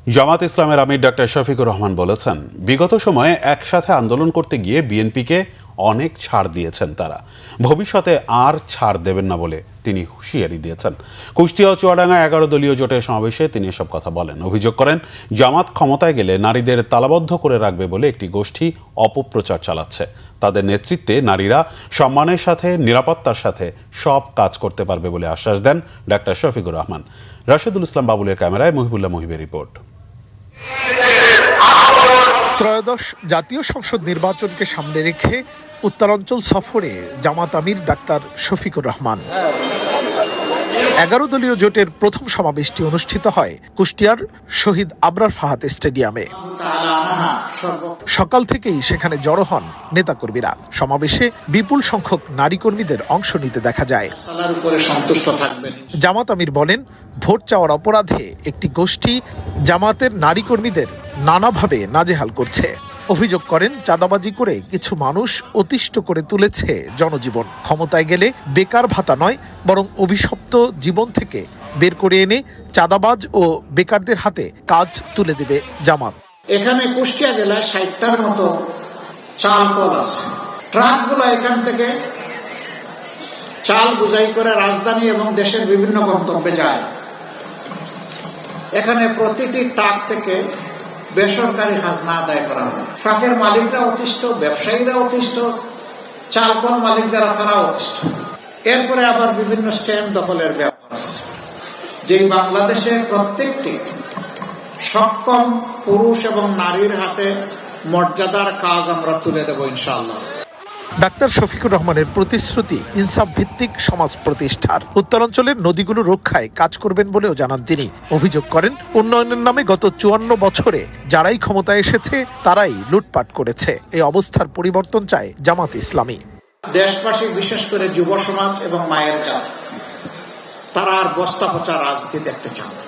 জামাত ইসলামের আমির ডক্টর শফিকুর রহমান বলেছেন, বিগত সময়ে একসাথে আন্দোলন করতে গিয়ে বিএনপিকে অনেক ছাড় দিয়েছেন তারা, ভবিষ্যতে আর ছাড় দেবেন না বলে তিনি হুঁশিয়ারি দিয়েছেন। কুষ্টিয়া ও চুয়াডাঙ্গা 11 দলীয় জোটের সমাবেশে তিনি এসব কথা বলেন। অভিযোগ করেন, জামাত ক্ষমতায় গেলে নারীদের তালাবদ্ধ করে রাখবে বলে একটি গোষ্ঠী অপপ্রচার চালাচ্ছে। তাদের নেতৃত্বে নারীরা সম্মানের সাথে, নিরাপত্তার সাথে সব কাজ করতে পারবে বলে আশ্বাস দেন ডক্টর শফিকুর রহমান। রাশেদুল ইসলাম বাবুলের ক্যামেরায় মহিবুল্লাহ মহিবের রিপোর্ট। ত্রয়োদশ জাতীয় সংসদ নির্বাচনকে সামনে রেখে উত্তরাঞ্চল সফরে জামাত আমির ডাক্তার শফিকুর রহমান। 11 দলীয় জোটের প্রথম সমাবেশটি অনুষ্ঠিত হয় কুষ্টিয়ার শহীদ আবরার ফাহাদ স্টেডিয়ামে। সকাল থেকেই সেখানে জড়ো হন নেতাকর্মীরা। সমাবেশে বিপুল সংখ্যক নারী কর্মীদের অংশ নিতে দেখা যায়। জামাত আমির বলেন, ভোট চাওয়ার অপরাধে একটি গোষ্ঠী জামাতের নারী কর্মীদের নানাভাবে নাজেহাল করছে। অভিযোগ করেন, চাঁদাবাজি করে কিছু মানুষ অতিষ্ঠ করে তুলেছে জনজীবন। ক্ষমতায় গেলে বেকার ভাতা নয়, বরং অভিশপ্ত জীবন থেকে বের করে এনে চাঁদাবাজ ও বেকারদের হাতে কাজ তুলে দেবে জামাত। এখানে কুষ্টিয়া জেলায় 60টার মতো চাল কল আছে। ট্রাকগুলো এখান থেকে চাল বোঝাই করে রাজধানী এবং দেশের বিভিন্ন গন্তব্যে যায়। এখানে প্রতিটি ট্রাক থেকে বেসরকারি খাজনা আদায় করা হয়। ট্রাকের মালিকরা অতিষ্ঠ, ব্যবসায়ীরা অতিষ্ঠ, চালকল মালিক যারা তারা অতিষ্ঠ। এরপরে আবার বিভিন্ন স্ট্যান্ড দখলের ব্যাপার আছে। যেই বাংলাদেশের প্রত্যেকটি সক্ষম পুরুষ এবং নারীর হাতে মর্যাদার কাজ আমরা তুলে দেব ইনশাআল্লাহ। ডাক্তার শফিকুর রহমানের প্রতিশ্রুতি ইনসাফ ভিত্তিক সমাজ প্রতিষ্ঠার। উত্তরাঞ্চলের নদীগুলো রক্ষায় কাজ করবেন বলেও জানান তিনি। অভিযোগ করেন, উন্নয়নের নামে গত 54 বছরে যারাই ক্ষমতায় এসেছে তারাই লুটপাট করেছে। এই অবস্থার পরিবর্তন চায় জামাত ইসলামী। দেশবাসী, বিশেষ করে যুব সমাজ এবং মায়ের জাত, তারা আর বস্তা পচা রাজনীতি দেখতে চান না।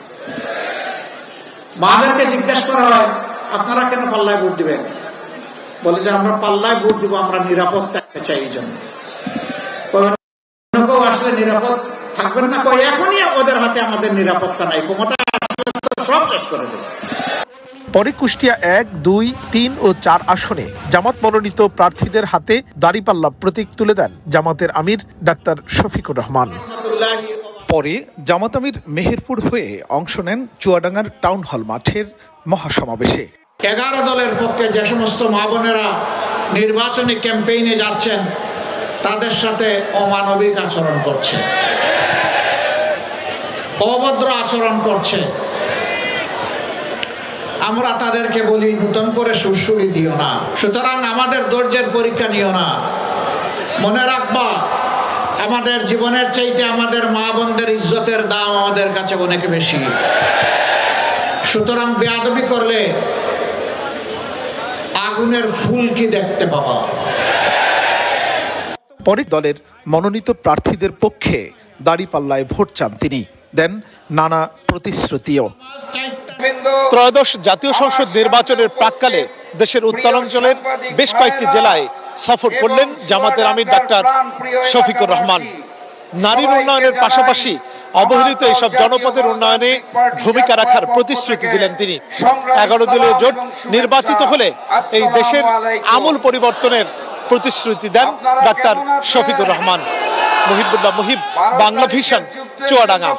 মাদেরকে জিজ্ঞাসা করা হয়, আপনারা কেন পাল্লায় ভোট দিবেন? বলে যে আমরা পাল্লায় ভোট দিব, আমরা নিরাপদ থাকতে চাই। এই জন্য আসলে নিরাপদ থাকবেন না, এখনই ওদের হাতে আমাদের নিরাপত্তা নাই, ক্ষমতা আসলে সব শেষ করে দেবে। পরে কুষ্টিয়া 1, 2, 3 ও 4 আসনে জামাত মনোনীত প্রার্থীদের হাতে দাঁড়িপাল্লা প্রতীক তুলে দেন জামাতের আমির ডাক্তার শফিকুর রহমান। পরে জামাত আমির মেহেরপুর হয়ে অংশ নেন চুয়াডাঙ্গার টাউন হল মাঠের মহাসমাবেশে। 11 দলের পক্ষে যে সমস্ত মা বোনেরা নির্বাচনী ক্যাম্পেইনে যাচ্ছেন, তাদের সাথে অমানবিক আচরণ করছে, অভদ্র আচরণ করছে। আমরা তাদেরকে বলি, নতুন করে সুরসুরি দিও না। সুতরাং আমাদের ধৈর্যের পরীক্ষা নিও না। মনে রাখবা, আমাদের জীবনের চাইতে আমাদের মা বোনদের ইজ্জতের দাম আমাদের কাছে অনেক বেশি। সুতরাং বেয়াদবি করলে আগুনের ফুল কি দেখতে পাবা। পরে দলের মনোনীত প্রার্থীদের পক্ষে দাঁড়িপাল্লায় ভোট চান তিনি। দেন নানা প্রতিশ্রুতিও। ত্রয়োদশ জাতীয় সংসদ নির্বাচনের প্রাক্কালে দেশের উত্তরাঞ্চলের বেশ কয়েকটি জেলায় সফর করলেন জামাতের আমির ডাক্তার শফিকুর রহমান। নারীর উন্নয়নের পাশাপাশি অবহেলিত এইসব জনপদের উন্নয়নে ভূমিকা রাখার প্রতিশ্রুতি দিলেন তিনি। 11 দলীয় জোট নির্বাচিত হলে এই দেশের আমূল পরিবর্তনের প্রতিশ্রুতি দেন ডাক্তার শফিকুর রহমান। মহিবুল্লাহ মহিব, বাংলা ভিশন, চুয়াডাঙ্গা।